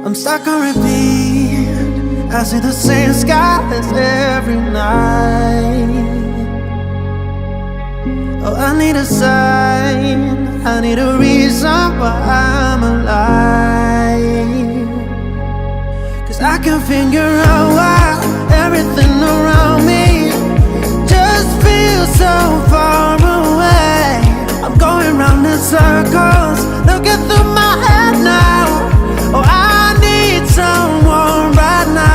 I'm stuck on repeat. I see the same skies every night. Oh, I need a sign, I need a reason why I'm alive. 'Cause I can figure out why everything around me just feels so far away. I'm going round in circles, looking through my head now. Oh, I need someone right now.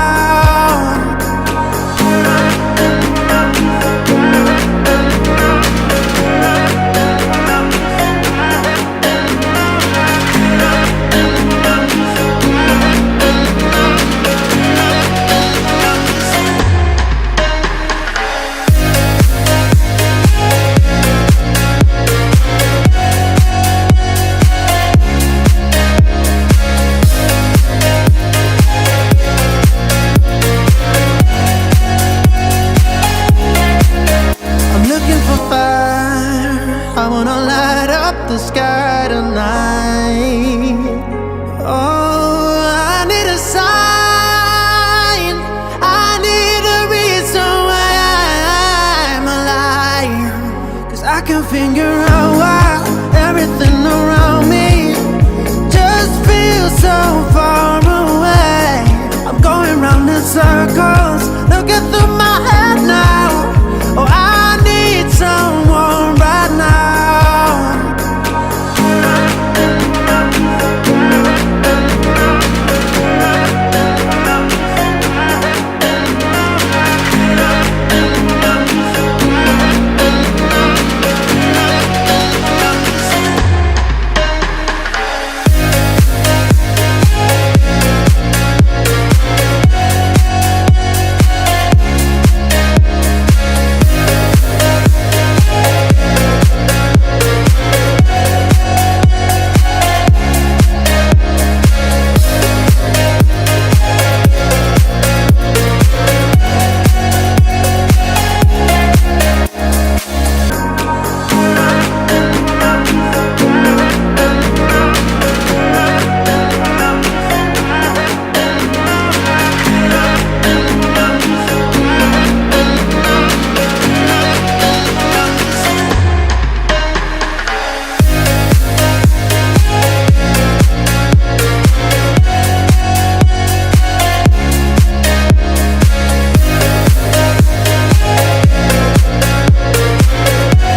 I wanna light up the sky tonight. Oh, I need a sign, I need a reason why I'm alive. 'Cause I can figure out why everything around me just feels so far away. I'm going round in circles.